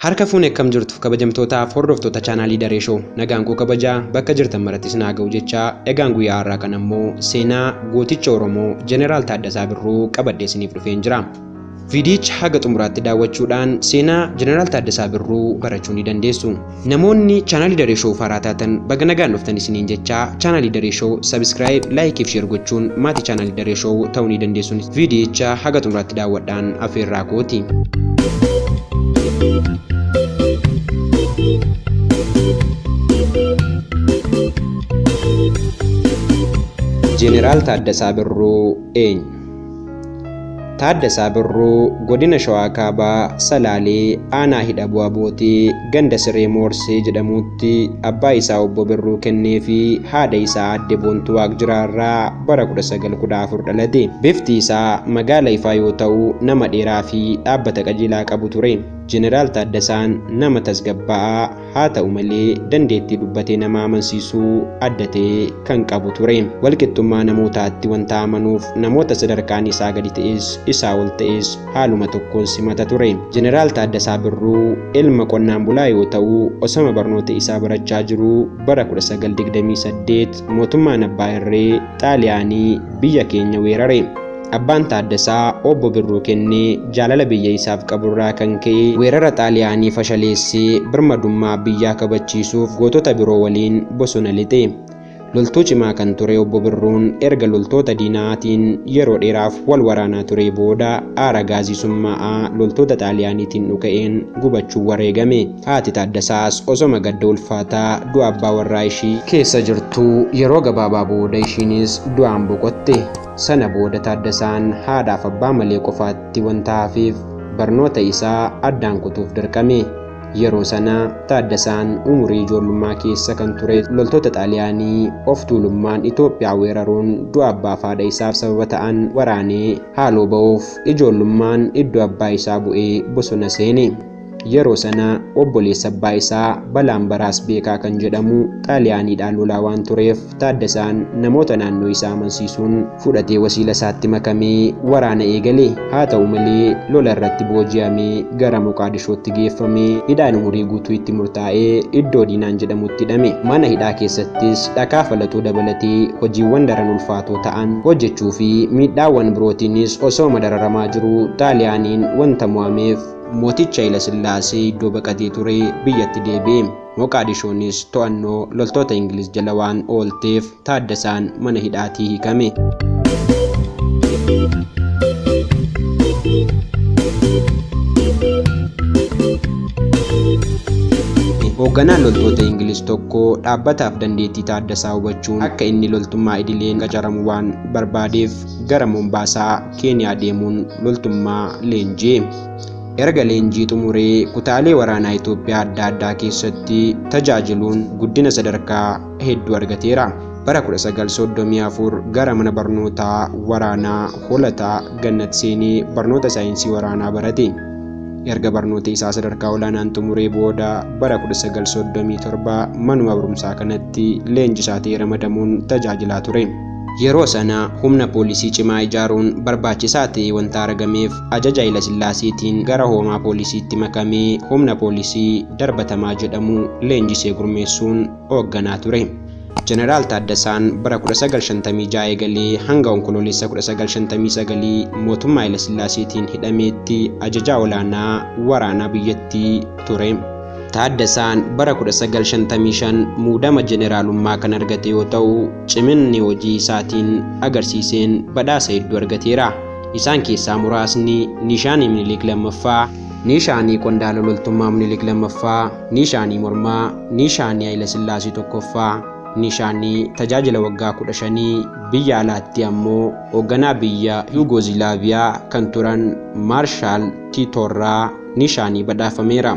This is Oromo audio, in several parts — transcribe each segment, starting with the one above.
Harka fuune akkam jirtu kabajamtootaaf hordoftoota chaanaalii Daree Show nagaan koo kabajaa bakka jirtan marattis naa ga'u jecha egaan guyyaa har'aa kan ammoo seenaa gooticha Oromoo Jeneraal Taaddasaa Birruu qabadhee isiniif dhufeen jira. Viidiyicha haga xumuraatti daawwachuudhaan seenaa Jeneraal Taaddasaa Birruu barachuu ni dandeessu. Namoonni chaanaalii Daree Show faaraa taatan baga nagaan dhuftan isiniin jecha chaanaalii Daree Show subscribe, like fi share gochuun maatii chaanaalii Daree Show ta'uu ni dandeessu. Viidiyicha haga xumuraatti daawwadhaan afeerraa kooti. Jeneraal Taaddasaa Birruu eenyu? Taaddasaa Birruu godina Shawaa Kaabaa Salaalee aanaa hidha bu'aa bootee ganda Siree Moorsee jedhamutti abbaa isaa obbo Birruu kennee fi haadha isaa aadde Boontuu Waaqjiraarraa bara 1914 dhalate. Bifti isaa magaala ifaa yoo ta'u nama dheeraa fi dhaabbata qajeelaa qabu ture. Jeneraal Taaddasaan nama tasgabbaa'aa haa ta'u malee dandeettii dubbatee nama amansiisuu adda ta'e kan qabu ture. Walqixxummaa namootaatti wanta amanuuf namoota sadarkaan isaa gadi ta'es isaa ol ta'es haaluma tokkoon simata ture. Jeneraal Taaddasaa Birruu ilma qonnaan bulaa yoo ta'u osoma barnoota isaa barachaa jiru bara 1928 mootummaan Abbaa Irree Xaaliyaanii biyya keenya weerare. Abbaan Taaddasaa obbo Birruu kennee jaalala biyya isaaf qaburraa kan ka'e weerara Xaaliyaanii fashaleessee birmadummaa biyyaa kabachiisuuf gootota biroo waliin bosona lixe. Loltuu cimaa kan ture obbo Birruun erga loltoota diinaatiin yeroo dheeraaf wal waraanaa ture booda aara gaazii summaa'aa loltoota Xaaliyaaniitiin dhuka'een gubachuu wareegame. Haati Taaddasaas osoma gadda ulfaataa du'a abbaa warraa ishii keessa jirtuu yeroo gabaabaa booda ishiinis du'aan boqotte. Sana booda Taaddasaan haadhaaf abbaa malee qofaatti wanta hafeef barnoota isaa addaan kutuuf dirqame. Yeroo sana Taaddasaan umurii ijoollummaa keessa kan ture loltoota Xaaliyaanii of tuulummaan Itoophiyaa weeraruun du'a abbaa fi haadha isaaf sababa ta'an waraanee haaloo ba'uuf ijoollummaan iddoo abbaa isaa bu'ee bosona seene. Yeroo sana obboleessa abbaa isaa Balaan Baraas Beekaa kan jedhamu Xaaliyaaniidhaan lolaa waan tureef Taaddasaan namoota naannoo isaa amansiisuun fudhatee wasiila isaatti makamee waraana eegale. Haa ta'u malee lola irratti booji'amee gara Moqaadishootti geeffamee hidhaan umurii guutuu itti murtaa'ee iddoo Diinaan jedhamutti hidhame. Mana hidhaa keessattis dhakaa falaxuu dabalatee hojiiwwan daran ulfaatoo ta'an hojjechuu fi miidhaawwan birootiinis osoo dararamaa jiru Xaaliyaaniin wanta mo'ameef mooticha Haayile Sillaasee iddoo baqatee ture biyyatti deebi'e. Moqaadishoonis to'annoo loltoota Ingiliz jala waan oolteef Taaddasaan mana hidhaatii hiikame. Hoogganaan loltoota Ingiliz tokko dhaabbataaf dandeettii Taaddasaa hubachuun akka inni loltummaa idileen qacaramu waan barbaadeef gara Mombaasaa Keeniyaa deemuun loltummaa leenjie. Erga leenjii xumuree kutaalee waraanaa Itoophiyaa adda addaa keessatti tajaajiluun guddina sadarkaa hedduu argateera. Bara 1934 gara mana barnootaa waraanaa Hoolataa Gannat seenee barnoota saayinsii waraanaa barate. Erga barnoota isaa sadarkaa olaanaan xumuree booda bara 1937 manuma barumsaa kanatti leenjisaa ta'ee ramadamuun tajaajilaa ture. Yeroo sana humna poolisii cimaa ijaaruun barbaachisaa ta'e wanta argameef ajaja Haayile Sillaaseetiin gara hoomaa poolisiitti makamee humna poolisii darbatamaa jedhamu leenjisee gurmeessuun hoogganaa ture. Jeneraal Taaddasaan bara 1956 eegalee hanga onkoloolessa 1959 mootummaa Haayile Sillaaseetiin hidhameetti ajajaa olaanaa waraanaa biyyattii ture. Taaddasaan bara 1955 muudama jeneraalummaa kan argate yoo ta'u ciminni hojii isaatiin agarsiiseen badhaasa hedduu argateera. Isaan keessaa muraasni Nishaanii Minilik Lammaffaa, Nishaanii Qondaala Loltummaa Minilik Lammaffaa, Nishaanii Mormaa, Nishaanii Haayile Sillaasee Tokkoffaa, Nishaanii tajaajila waggaa 15 biyya alaatti ammoo hoogganaa biyya Yuugozilaaviyaa kan turan Maarshaal Tiitoorraa Nishaanii badhaafameera.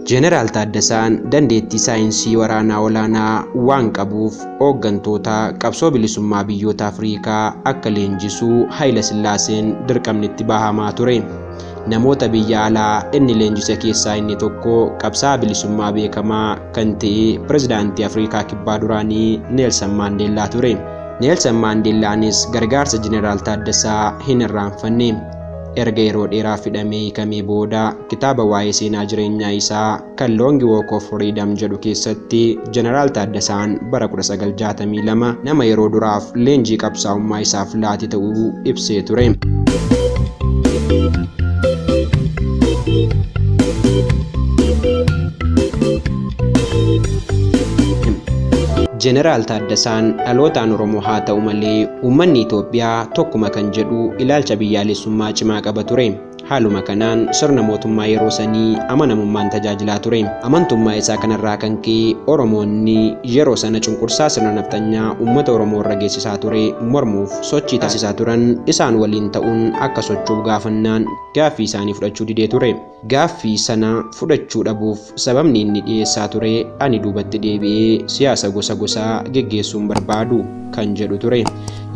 Jeneraal Taaddasaan dandeettii saayinsii waraanaa olaanaa waan qabuuf hooggantoota qabsoo bilisummaa biyyoota Afrikaa akka leenjisuu Haayile Sillaaseen dirqamnitti bahamaa ture. Namoota biyya alaa inni leenjise keessaa inni tokko qabsaa bilisummaa beekamaa kan ta'e pirezidaantii Afrikaa Kibbaa duraanii Neelsan Maandeellaa ture. Neelsan Maandeellaanis gargaarsa Jeneraal Taaddasaa hin irraanfanne. erga yeroo dheeraaf hidhamee hiikamee booda kitaaba waa'ee seenaa jireenyaa isaa kan Long Walk of Freedom jedhu keessatti Jeneraal Taaddasaan bara 1962 nama yeroo duraaf leenjii qabsaa'ummaa isaaf laate ta'uu ibsee ture. Jeneraal Taaddasaan dhalootaan Oromoo haa ta'u malee uummanni Itoophiyaa tokkuma kan jedhu ilaalcha biyyaalessummaa cimaa qaba ture. Haaluma kanaan sirna mootummaa yeroo sanii amanamummaan tajaajilaa ture. Amantummaa isaa kanarraa kan ka'e Oromoonni yeroo sana cunqursaa sirna naftanyaa uummata Oromoo irra geessisaa ture mormuuf sochii taasisaa turan isaan waliin ta'uun akka socho'u gaafannaan gaaffii isaanii fudhachuu didee ture. Gaaffii sana fudhachuu dhabuuf sababni inni dhiyeessaa ture ani duubatti deebi'ee siyaasa gosa gosaa geggeessuun barbaadu kan jedhu ture.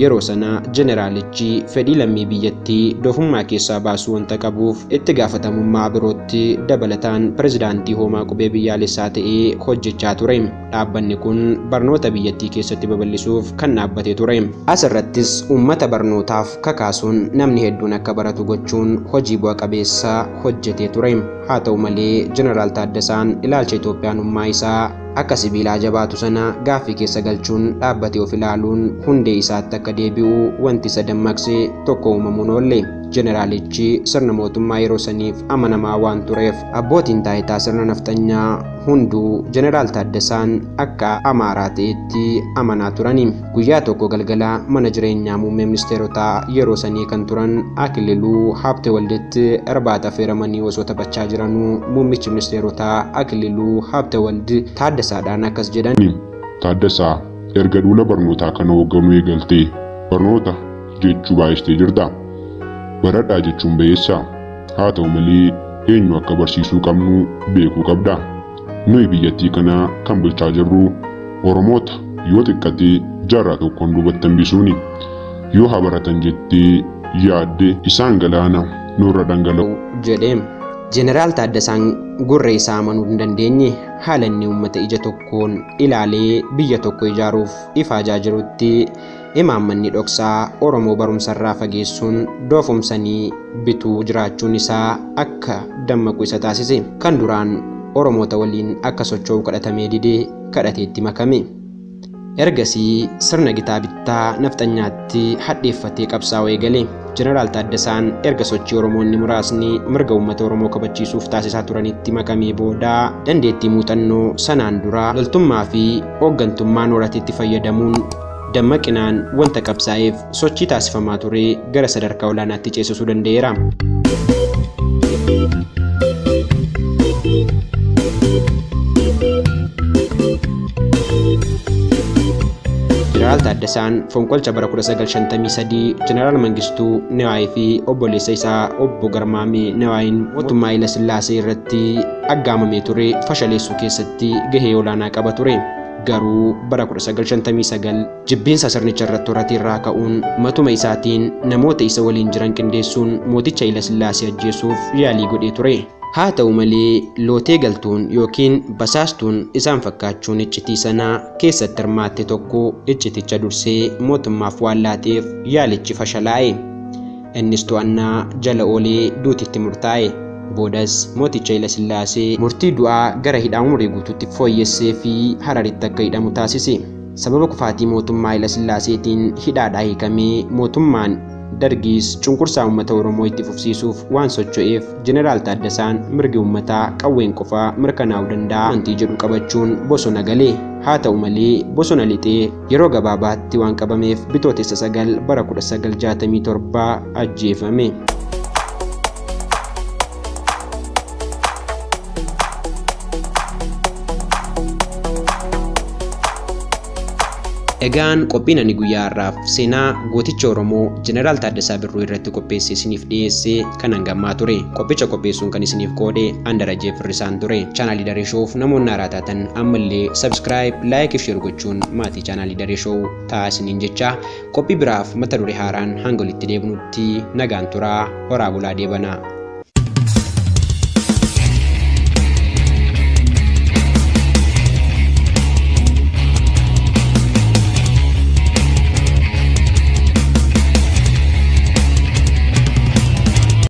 Yeroo sana jeneraalichi fedhii lammii biyyattii doofummaa keessaa baasuu wanta qabuuf itti gaafatamummaa birootti dabalataan pirezidaantii hoomaa qubee biyyaalessaa ta'ee hojjechaa ture. Dhaabbanni kun barnoota biyyattii keessatti babal'isuuf kan dhaabbatee ture. Asirrattis uummata barnootaaf kakaasuun namni hedduun akka baratu gochuun hojii bu'a qabeessaa hojjetee ture. Haa ta'u malee Jeneraal Taaddasaan ilaalcha Itoophiyaanummaa isaa akka sibiilaa jabaatu sana gaaffii keessa galchuun dhaabbatee of ilaaluun hundee isaatti akka deebi'u wanti isa dammaqse tokko uumamuun oolle. Jeneraalichi sirna mootummaa yeroo saniif amanamaa waan tureef abbootiin taayitaa sirna naftanyaa hunduu Jeneraal Taaddasaan akka amaaraa ta'etti amanaa turani. Guyyaa tokko galgala mana jireenyaa muummee ministeerotaa yeroo sanii kan turan Akililuu Habtewalditti irbaata affeeramanii osoo taphachaa jiranuu muummichi ministeerotaa Akililuu Habtewaldi Taaddasaadhaan akkas jedhan. Taaddasaa erga duula barnootaa kana hoogganuu eegaltee barnoota jechuu baay'istee jirta. Baradhaa jechuun beessaa. Haa ta'u malee eenyu akka barsiisuu qabnu beekuu qabda. Nuyi biyyattii kana kan bulchaa jirru Oromoota yoo xiqqatee jaarraa tokkoon duubatti hambisuuni. Yoo haa baratan jettee yaadde isaan galaana nurra dhangala'u jedhe. Jeneraal Taaddasaan gurra isaa amanuu hin dandeenye haala inni uummata ija tokkoon ilaalee biyya tokko ijaaruuf ifaajaa jirutti imaammanni dhoksaa Oromoo barumsarraa fageessuun doofumsanii bituu jiraachuun isaa akka dammaqu isa taasise. Kan duraan Oromoota waliin akka socho'u kadhatamee didee kadhateetti makame. Ergasii sirna gitaa bittaa naftanyaatti hadheeffatee qabsaa'uu eegale. Jeneraal Taaddasaan erga sochii Oromoonni muraasni mirga uummata Oromoo kabachiisuuf taasisaa turanitti makamee booda dandeettii muuxannoo sanaan dura loltummaa fi hooggantummaan horateetti fayyadamuun dammaqinaan wanta qabsaa'eef sochii taasifamaa ture gara sadarkaa olaanaatti ceesisuu danda'eera. Jeneraal Taaddasaan fonqolcha bara 1953 Jeneraal Mangistuu Newaayii fi obboleessa isaa obbo Garmaamee Newaayiin mootummaa Haayile Sillaasee irratti aggaamamee ture fashaleessuu keessatti gahee olaanaa qaba ture. Garuu bara 1959 jibbiinsa sirnicha irratti horate irraa ka'uun matuma isaatiin namoota isa waliin jiran qindeessuun mooticha Haayile Sillaasee ajjeesuuf yaalii godhee ture. Haa ta'u malee lootee galtuun yookiin basaastuun isaan fakkaachuun iccitii sanaa keessatti hirmaatte tokko icciticha dursee mootummaaf waan laateef yaalichi fashalaa'e. Innis to'annaa jala oolee duutitti murtaa'e. Boodas mooticha Haayile Sillaasee murtii du'aa gara hidhaa umurii guutuutti fooyyessee fi Hararitti akka hidhamu taasise. Sababa kufaatii mootummaa Haayile Sillaaseetiin hidhaadhaa hiikamee mootummaan Dargiis cunqursaa uummata Oromoo itti fufsiisuuf waan socho'eef Jeneraal Taaddasaan mirgi uummataa qawween qofaa mirkanaa'uu danda'a amantii jedhu qabachuun bosona galee. Haa ta'u malee bosona lixee yeroo gabaabaatti waan qabameef bitootessa 9 bara 1967 ajjeefame. Egaan qophiin ani guyyaa har'aaf seenaa gooticha Oromoo Jeneraal Taaddasaa Birruu irratti qopheessee isiniif dhiyeessee kan hangammaa ture. Qophicha qopheessuun kan isiniif qoode Andarajee Firrisaan ture. Chaanaalii Daree Show'f namoonni haaraa taatan ammallee subscribe, like fi share gochuun maatii chaanaalii Daree Show ta'aa isiniin jecha qophii biraaf mata duree haaraan hanga walitti deebinutti nagaan turaa horaa bulaa deebanaa.